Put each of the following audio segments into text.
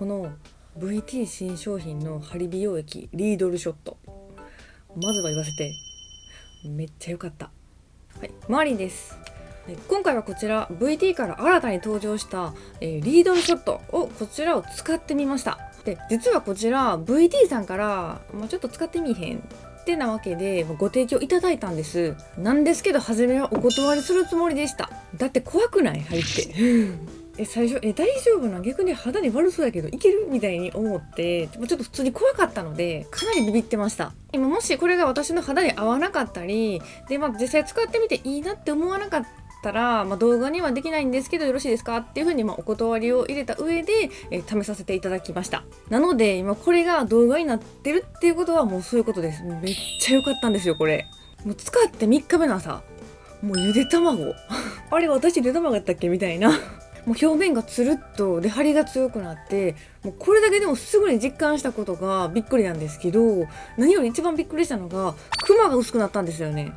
この VT 新商品のハリ美容液リードルショット、まずは言わせてめっちゃ良かった。はい、マーリンです。今回はこちら VT から新たに登場した、リードルショットをこちらを使ってみました。で実はこちら VT さんから、ちょっと使ってみへんってなわけでご提供いただいたんです。なんですけど初めはお断りするつもりでした。だって怖くない入って最初大丈夫な、逆に肌に悪そうやけどいけるみたいに思ってちょっと普通に怖かったのでかなりビビってました。今もしこれが私の肌に合わなかったりで、実際使ってみていいなって思わなかったら、動画にはできないんですけどよろしいですかっていう風にお断りを入れた上で、試させていただきました。なので今これが動画になってるっていうことはもうそういうことです。めっちゃ良かったんですよ。これもう使って3日目の朝、もうゆで卵あれ私ゆで卵やったっけみたいなもう表面がつるっとで張りが強くなって、もうこれだけでもすぐに実感したことがびっくりなんですけど、何より一番びっくりしたのがクマが薄くなったんですよね。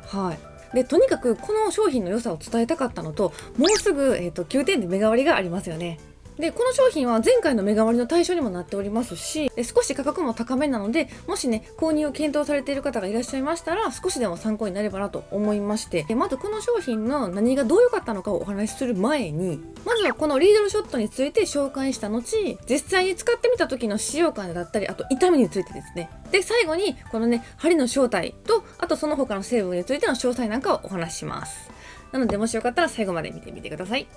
でとにかくこの商品の良さを伝えたかったのと、もうすぐ、9点で目変わりがありますよね。でこの商品は前回の目変わりの対象にもなっておりますし、少し価格も高めなので、もしね購入を検討されている方がいらっしゃいましたら少しでも参考になればなと思いまして、まずこの商品の何がどう良かったのかをお話しする前に、まずはこのリードルショットについて紹介した後、実際に使ってみた時の使用感だったり、あと痛みについてですね、で最後にこのね針の正体と、あとその他の成分についての詳細なんかをお話しします。なのでもしよかったら最後まで見てみてください。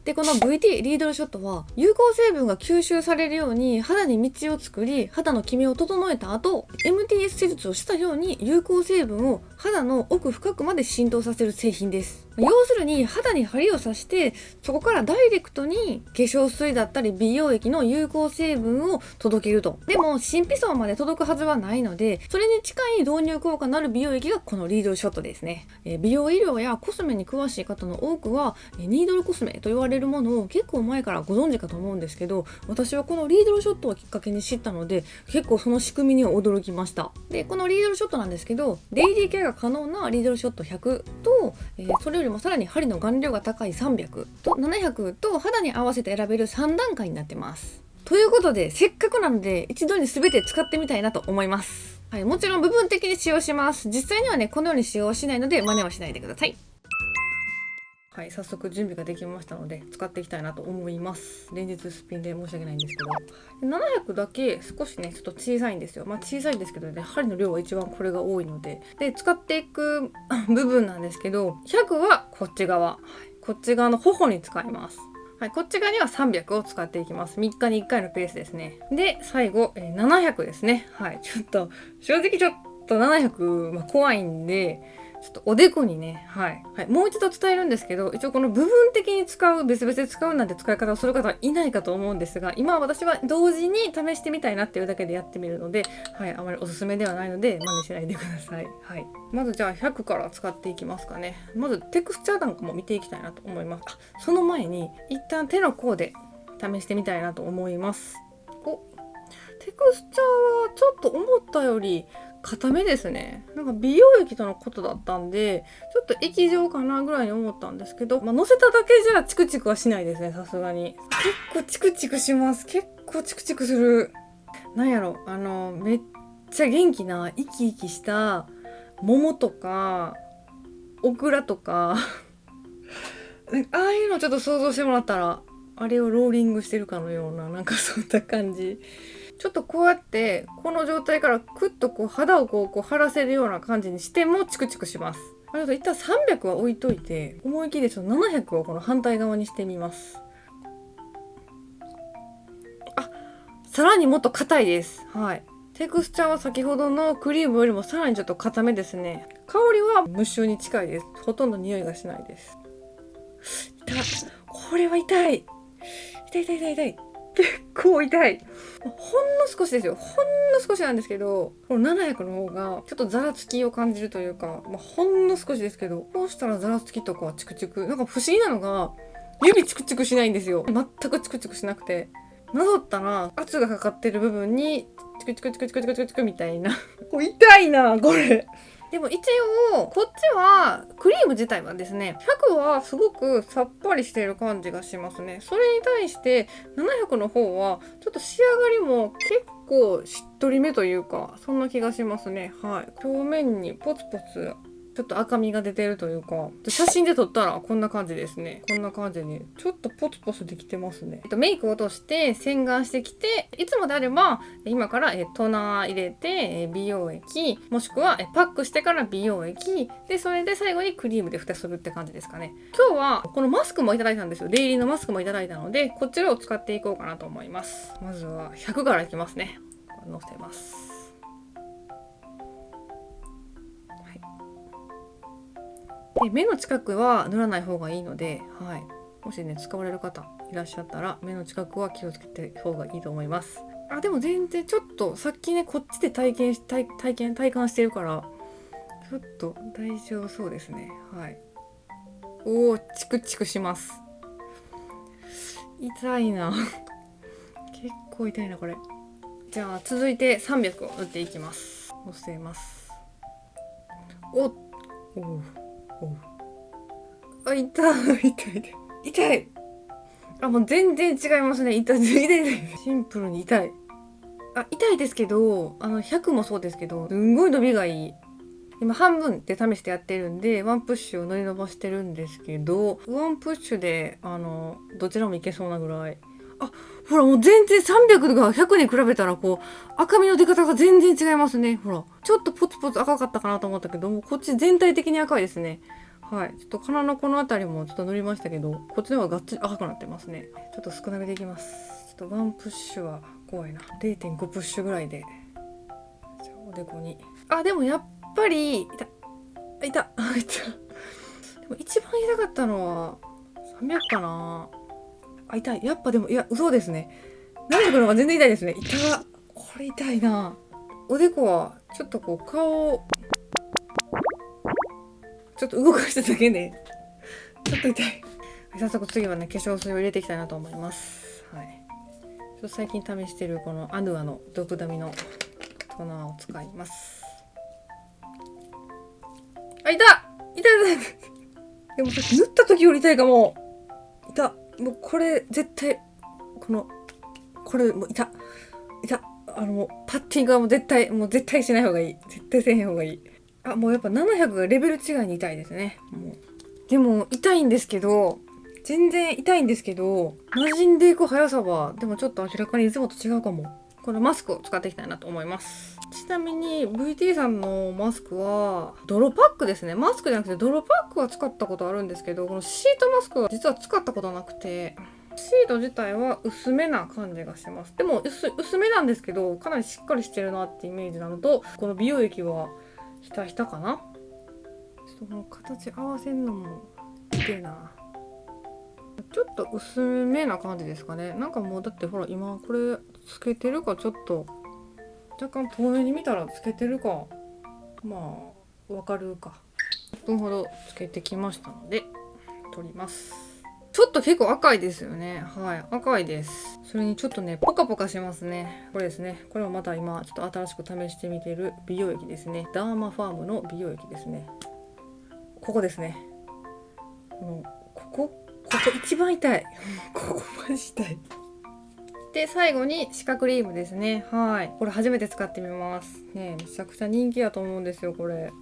でこの VT リードルショットは有効成分が吸収されるように肌に道を作り、肌のキメを整えた後 MTS 施術をしたように有効成分を肌の奥深くまで浸透させる製品です。要するに肌に針を刺してそこからダイレクトに化粧水だったり美容液の有効成分を届けると。でも真皮層まで届くはずはないので、それに近い導入効果のある美容液がこのリードルショットですね。美容医療やコスメに詳しい方の多くはニードルコスメと言われるものを結構前からご存知かと思うんですけど、私はこのリードルショットをきっかけに知ったので結構その仕組みに驚きました。でこのリードルショットなんですけど、デイリーケアが可能なリードルショット100と、それよりもさらに針の顔料が高い300と700と肌に合わせて選べる3段階になってます。ということでせっかくなので一度に全て使ってみたいなと思います。もちろん部分的に使用します。実際にはねこのように使用はしないので真似はしないでください。早速準備ができましたので使っていきたいなと思います。連日すっぴんで申し訳ないんですけど、700だけ少しねちょっと小さいんですよ。小さいんですけどね、針の量は一番これが多いので、使っていく部分なんですけど、100はこっち側、こっち側の頬に使います。こっち側には300を使っていきます。3日に1回のペースですね。で最後、700ですね。ちょっと正直ちょっと700、怖いんでちょっとおでこにね、もう一度伝えるんですけど、一応この部分的に使う、別々で使うなんて使い方をする方はいないかと思うんですが、今は私は同時に試してみたいなっていうだけでやってみるので、あまりおすすめではないので真似しないでください。まずじゃあ100から使っていきますかね。まずテクスチャーなんかも見ていきたいなと思います。その前に一旦手の甲で試してみたいなと思います。テクスチャーはちょっと思ったより固めですね。なんか美容液とのことだったんでちょっと液状かなぐらいに思ったんですけど、乗せただけじゃチクチクはしないですね。さすがに結構チクチクします。結構チクチクする。なんやろ、めっちゃ元気な生き生きした桃とかオクラとかああいうのちょっと想像してもらったら、あれをローリングしてるかのような、なんかそんな感じ。ちょっとこうやってこの状態からクッと肌を張らせるような感じにしてもチクチクします。ちょっと一旦300は置いといて、思い切りちょっと700をこの反対側にしてみます。さらにもっと硬いです。テクスチャーは先ほどのクリームよりもさらにちょっと硬めですね。香りは無臭に近いです。ほとんど匂いがしないです。これは痛い。結構痛い。ほんの少しですよ。ほんの少しなんですけど、この700の方がちょっとザラつきを感じるというか、ほんの少しですけど、こうしたらザラつきとかチクチク、なんか不思議なのが指チクチクしないんですよ。全くチクチクしなくて、なぞったら圧がかかってる部分にチクチクチクチクチクチクチクみたいな痛いなこれ。でも一応こっちはクリーム自体はですね、100はすごくさっぱりしている感じがしますね。それに対して700の方はちょっと仕上がりも結構しっとりめというか、そんな気がしますね。はい、表面にポツポツちょっと赤みが出てるというか、写真で撮ったらこんな感じですね。こんな感じにちょっとポツポツできてますね。メイクを落として洗顔してきて、いつもであれば今からトーナー入れて美容液、もしくはパックしてから美容液で、それで最後にクリームで蓋するって感じですかね。今日はこのマスクもいただいたんですよ。デイリーのマスクもいただいたので、こちらを使っていこうかなと思います。まずは100からいきますね。のせます。で、目の近くは塗らない方がいいので、はい、もしね使われる方いらっしゃったら目の近くは気をつけて方がいいと思います。あ、でも全然ちょっとさっきねこっちで体感してるからちょっと大丈夫そうですね。はい。おお、チクチクします。痛いな結構痛いなこれ。じゃあ続いて300を塗っていきます。のせます。おうあ、痛い。あ、もう全然違いますね。痛い。シンプルに痛い。あ、痛いですけど、100もそうですけど、すんごい伸びがいい。今半分で試してやってるんで、ワンプッシュを乗り伸ばしてるんですけど、ワンプッシュでどちらもいけそうなぐらい。あ、ほらもう全然300が100に比べたらこう赤みの出方が全然違いますね。ほらちょっとポツポツ赤かったかなと思ったけども、こっち全体的に赤いですね。はい、ちょっと鼻のこの辺りもちょっと塗りましたけど、こっちの方ががっつり赤くなってますね。ちょっと少なめでいきます。ちょっとワンプッシュは怖いな。 0.5 プッシュぐらいで、じゃあおでこに。あ、でもやっぱり痛でも一番痛かったのは300かな。あ、痛い。やっぱでも、いや、嘘ですね。700の方が全然痛いですね。これ痛いな。おでこは、ちょっとこう、顔を、ちょっと動かしただけで、ちょっと痛い。早速次はね、化粧水を入れていきたいなと思います。はい。ちょっと最近試してるこのアヌアのドクダミのトーナーを使います。あ、痛いでもさっき塗った時より痛いかも。もうこれ絶対これもうもうパッティングはもう絶対しない方がいい。絶対せえへん方がいい。あ、もうやっぱ700がレベル違いに痛いですね。もうでも全然痛いんですけど、馴染んでいく速さはでもちょっと明らかにいつもと違うかも。このマスクを使っていきたいなと思います。ちなみに VT さんのマスクは泥パックですね。マスクじゃなくて泥パックは使ったことあるんですけど、このシートマスクは実は使ったことなくて、シート自体は薄めな感じがします。でも薄めなんですけど、かなりしっかりしてるなってイメージなのと、この美容液はひたひたかな。ちょっとこの形合わせんのもきれいな。ちょっと薄めな感じですかね。なんかもうだってほら今これつけてるか、ちょっと若干遠目に見たらつけてるか、まあわかるか。1分ほどつけてきましたので取ります。ちょっと結構赤いですよね。はい、赤いです。それにちょっとねポカポカしますね。これですね。これもまた今ちょっと新しく試してみてる美容液ですね。ダーマファームの美容液ですね。ここですね。ここ一番痛いここマジ痛い。で最後に歯科クリームですね。はい、これ初めて使ってみますね。めちゃくちゃ人気やと思うんですよ。これ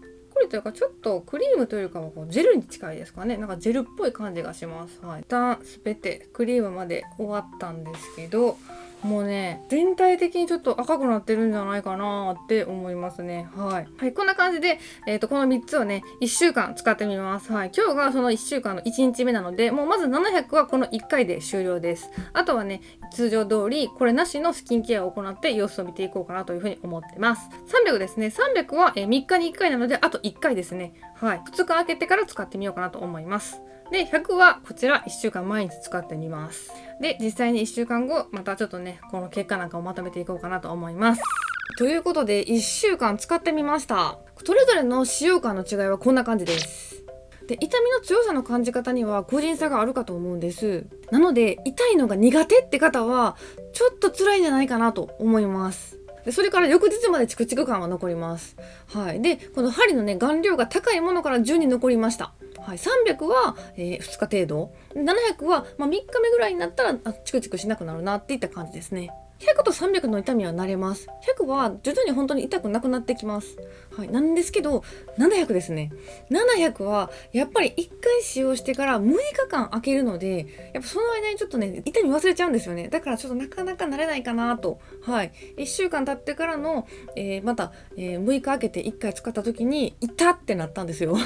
というかちょっとクリームというかこうジェルに近いですかね。なんかジェルっぽい感じがします。はい、一旦全てクリームまで終わったんですけど、もうね全体的にちょっと赤くなってるんじゃないかなって思いますね。はい、こんな感じで、この3つをね1週間使ってみます。はい、今日がその1週間の1日目なので、もうまず700はこの1回で終了です。あとはね通常通りこれなしのスキンケアを行って様子を見ていこうかなというふうに思ってます。300ですね。300は3日に1回なのであと1回ですね。はい、2日空けてから使ってみようかなと思います。で100はこちら1週間毎日使ってみます。で実際に1週間後またちょっとねこの結果なんかをまとめていこうかなと思います。ということで1週間使ってみました。それぞれの使用感の違いはこんな感じです。で痛みの強さの感じ方には個人差があるかと思うんです。なので痛いのが苦手って方はちょっと辛いんじゃないかなと思います。でそれから翌日までチクチク感は残ります。はい。でこの針のね顔料が高いものから順に残りました。はい、300は、2日程度、700は、3日目ぐらいになったらチクチクしなくなるなっていった感じですね。100と300の痛みは慣れます。100は徐々に本当に痛くなくなってきます。はい、なんですけど700ですね。700はやっぱり1回使用してから6日間空けるので、やっぱその間にちょっとね痛み忘れちゃうんですよね。だからちょっとなかなか慣れないかなと。はい、1週間経ってからの、また、6日空けて1回使った時に痛ってなったんですよ。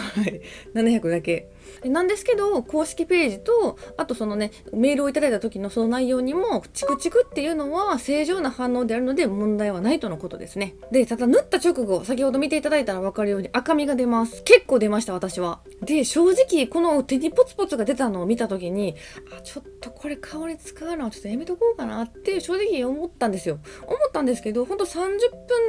700だけなんですけど、公式ページとあとそのねメールをいただいた時のその内容にもチクチクっていうのは正常な反応であるので問題はないとのことですね。でただ縫った直後、先ほど見ていただいたら分かるように赤みが出ます。結構出ました私は。で正直この手にポツポツが出たのを見た時にちょっとこれ香り使うのはちょっとやめとこうかなって正直思ったんですよ。思ったんですけど、ほんと30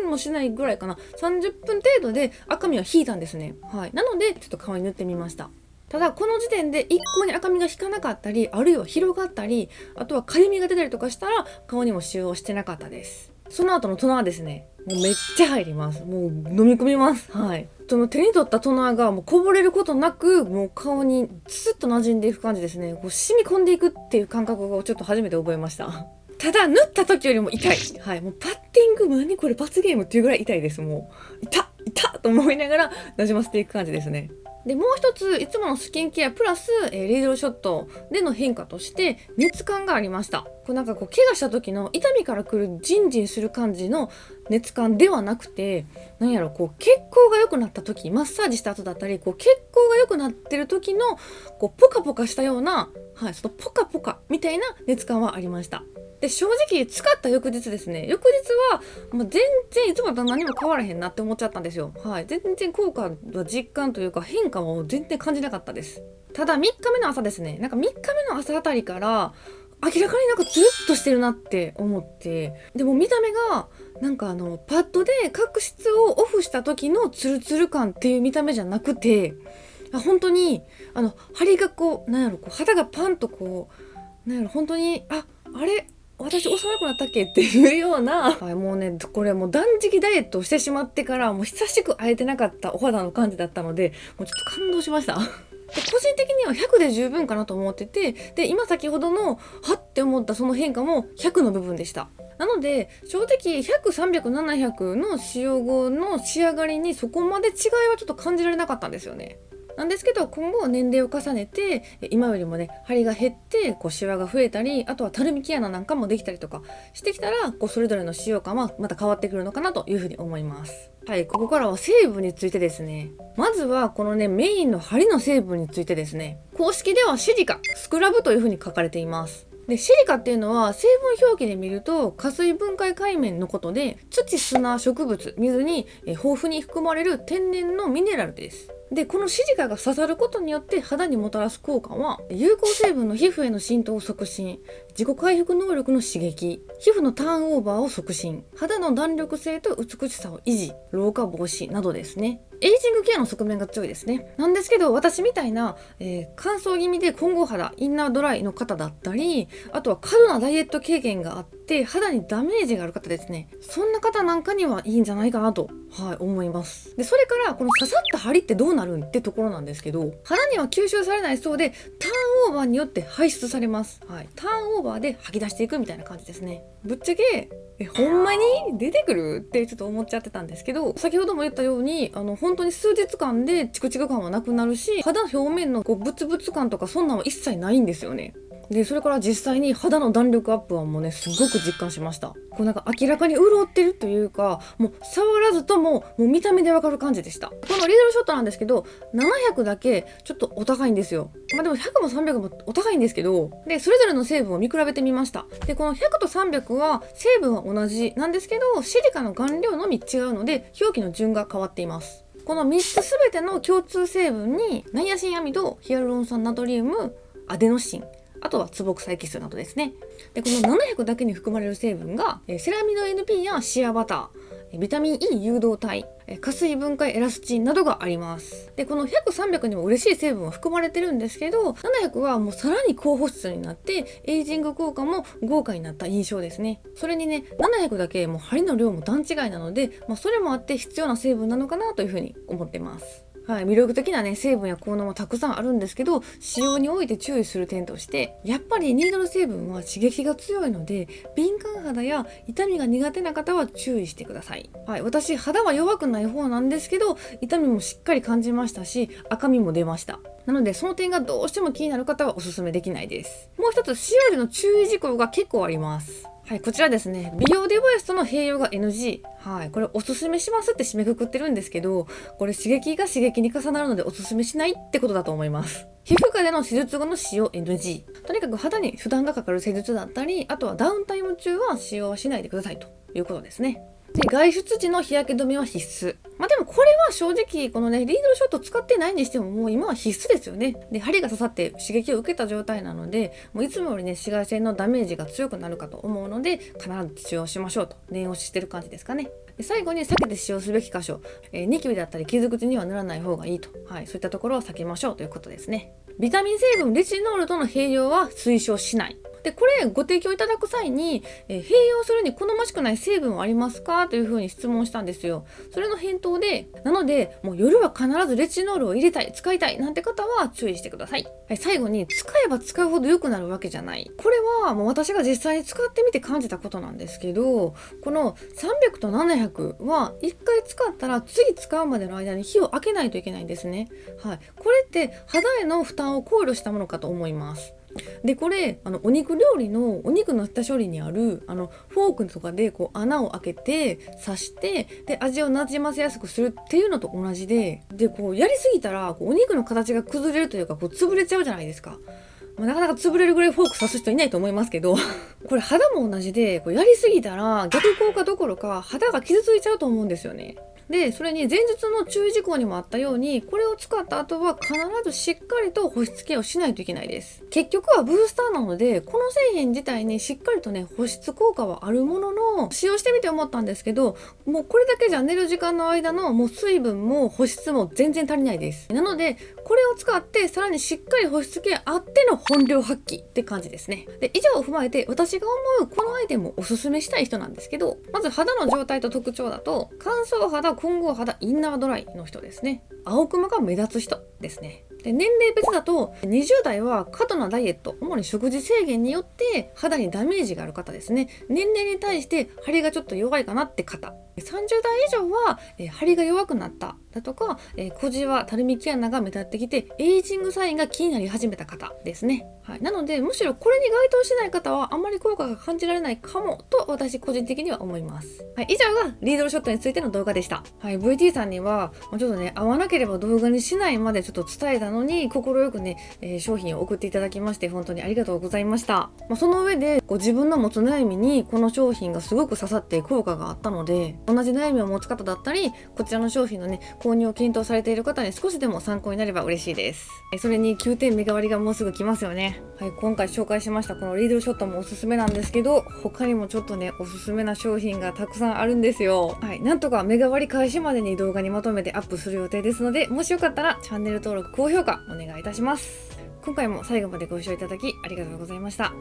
分もしないぐらいかな、30分程度で赤みは引いたんですね。はい、なのでちょっと顔に塗ってみました。ただこの時点で一向に赤みが引かなかったり、あるいは広がったり、あとはかゆみが出たりとかしたら顔にも使用してなかったです。その後のトナーですね、もうめっちゃ入ります。もう飲み込みます。はい、その手に取ったトナーがもうこぼれることなく、もう顔にスッと馴染んでいく感じですね。こう染み込んでいくっていう感覚をちょっと初めて覚えました。ただ縫った時よりも痛い。はい、もうパッティング、何これ罰ゲームっていうぐらい痛いです。もう痛っと思いながらなじませていく感じですね。でもう一つ、いつものスキンケアプラス、リードルショットでの変化として熱感がありました。こうなんかこう怪我した時の痛みからくるジンジンする感じの熱感ではなくて、なんやろ、こう血行が良くなった時、マッサージした後だったり、こう血行が良くなってる時のこうポカポカしたような、はい、そのポカポカみたいな熱感はありました。で正直使った翌日ですね、翌日はもう全然いつもと何も変わらへんなって思っちゃったんですよ。はい、全然効果は実感というか変化も全然感じなかったです。ただ3日目の朝ですね、なんか3日目の朝あたりから明らかになんかツルッとしてるなって思って、でも見た目がなんかパッドで角質をオフした時のツルツル感っていう見た目じゃなくて、本当に張りがこうなんやろ、こう肌がパンとこうなんやろ、本当にあれ私幼くなったっけっていうような、はい、もうねこれもう断食ダイエットをしてしまってからもう久しく会えてなかったお肌の感じだったので、もうちょっと感動しました。で個人的には100で十分かなと思ってて、で今先ほどのはって思ったその変化も100の部分でした。なので正直100、300、700の使用後の仕上がりにそこまで違いはちょっと感じられなかったんですよね。なんですけど今後年齢を重ねて今よりもね張りが減ってこうシワが増えたり、あとはたるみ毛穴なんかもできたりとかしてきたらこうそれぞれの使用感はまた変わってくるのかなというふうに思います。はい、ここからは成分についてですね。まずはこのねメインの針の成分についてですね。公式ではシリカ、スクラブというふうに書かれています。でシリカっていうのは成分表記で見ると加水分解界面のことで、土、砂、植物、水に豊富に含まれる天然のミネラルです。でこのシリカが刺さることによって肌にもたらす効果は、有効成分の皮膚への浸透を促進、自己回復能力の刺激、皮膚のターンオーバーを促進、肌の弾力性と美しさを維持、老化防止などですね。エイジングケアの側面が強いですね。なんですけど私みたいな、乾燥気味で混合肌、インナードライの方だったり、あとは過度なダイエット経験があって肌にダメージがある方ですね、そんな方なんかにはいいんじゃないかなと、思います。でそれからこの刺さった針ってどうなるんってところなんですけど、肌には吸収されないそうでターンオーバーによって排出されます。ターンオーバーで吐き出していくみたいな感じですね。ぶっちゃけほんまに出てくるってちょっと思っちゃってたんですけど、先ほども言ったように本当に数日間でチクチク感はなくなるし、肌表面のこうブツブツ感とかそんなのは一切ないんですよね。でそれから実際に肌の弾力アップはもうねすごく実感しました。こうなんか明らかに潤ってるというか、もう触らずともう見た目でわかる感じでした。このリードルショットなんですけど700だけちょっとお高いんですよ。でも100も300もお高いんですけど、でそれぞれの成分を見比べてみました。でこの100と300は成分は同じなんですけど、シリカの顔料のみ違うので表記の順が変わっています。この3つ全ての共通成分にナイアシンアミド、ヒアルロン酸ナトリウム、アデノシン、あとはツボクサエキスなどですね。でこの700だけに含まれる成分がセラミド NP やシアバタビタミン E 誘導体、加水分解エラスチンなどがあります。でこの100、300にも嬉しい成分は含まれてるんですけど、700はもうさらに高保湿になってエイジング効果も豪華になった印象ですね。それにね、700だけもう針の量も段違いなので、それもあって必要な成分なのかなというふうに思ってます。はい、魅力的なね成分や効能もたくさんあるんですけど、使用において注意する点として、やっぱりニードル成分は刺激が強いので、敏感肌や痛みが苦手な方は注意してください。はい、私肌は弱くない方なんですけど、痛みもしっかり感じましたし、赤みも出ました。なのでその点がどうしても気になる方はおすすめできないです。もう一つ使用時の注意事項が結構あります。はい、こちらですね、美容デバイスとの併用が NG。はい、これおすすめしますって締めくくってるんですけど、これ刺激が刺激に重なるのでおすすめしないってことだと思います。皮膚科での手術後の使用 NG。とにかく肌に負担がかかる施術だったり、あとはダウンタイム中は使用はしないでくださいということですね。で外出時の日焼け止めは必須。でもこれは正直このねリードルショット使ってないにしてももう今は必須ですよね。で針が刺さって刺激を受けた状態なので、もういつもよりね紫外線のダメージが強くなるかと思うので、必ず使用しましょうと念押ししてる感じですかね。で最後に避けて使用すべき箇所、ニキビだったり傷口には塗らない方がいいと、はい、そういったところを避けましょうということですね。ビタミン成分レチノールとの併用は推奨しない。でこれご提供いただく際に、併用するに好ましくない成分はありますかというふうに質問したんですよ。それの返答で、なのでもう夜は必ずレチノールを入れたい、使いたいなんて方は注意してください。はい、最後に使えば使うほど良くなるわけじゃない。これはもう私が実際に使ってみて感じたことなんですけど、この300と700は1回使ったら次使うまでの間に火を開けないといけないんですね。はい、これって肌への負担を考慮したものかと思います。でこれお肉料理のお肉の下処理にあるフォークとかでこう穴を開けて刺して、で味をなじませやすくするっていうのと同じで、こうやりすぎたらこうお肉の形が崩れるというかこう潰れちゃうじゃないですか。なかなか潰れるぐらいフォーク刺す人いないと思いますけどこれ肌も同じで、こうやりすぎたら逆効果どころか肌が傷ついちゃうと思うんですよね。でそれに前日の注意事項にもあったように、これを使った後は必ずしっかりと保湿ケアをしないといけないです。結局はブースターなので、この製品自体にしっかりとね保湿効果はあるものの、使用してみて思ったんですけど、もうこれだけじゃ寝る時間の間のもう水分も保湿も全然足りないです。なのでこれを使ってさらにしっかり保湿ケアあっての本領発揮って感じですね。で以上を踏まえて私が思うこのアイテムをおすすめしたい人なんですけど、まず肌の状態と特徴だと、乾燥肌、混合肌、インナードライの人ですね。青クマが目立つ人ですね。で年齢別だと20代は過度なダイエット、主に食事制限によって肌にダメージがある方ですね。年齢に対して張りがちょっと弱いかなって方。30代以上は張りが弱くなっただとか、小じわ、たるみ毛穴が目立ってきてエイジングサインが気になり始めた方ですね。はい、なのでむしろこれに該当しない方はあんまり効果が感じられないかもと私個人的には思います。はい、以上がリードルショットについての動画でした。はい、VT さんにはちょっとね合わなければ動画にしないまでちょっと伝えたのに、快くね、商品を送っていただきまして本当にありがとうございました。その上で自分の持つ悩みにこの商品がすごく刺さって効果があったので、同じ悩みを持つ方だったりこちらの商品のね購入を検討されている方に少しでも参考になれば嬉しいです。それに9点目代わりがもうすぐ来ますよね。はい、今回紹介しましたこのリードルショットもおすすめなんですけど、他にもちょっとねおすすめな商品がたくさんあるんですよ。はい、なんとか目代わり開始までに動画にまとめてアップする予定ですので、もしよかったらチャンネル登録、高評価お願いいたします。今回も最後までご視聴いただきありがとうございました。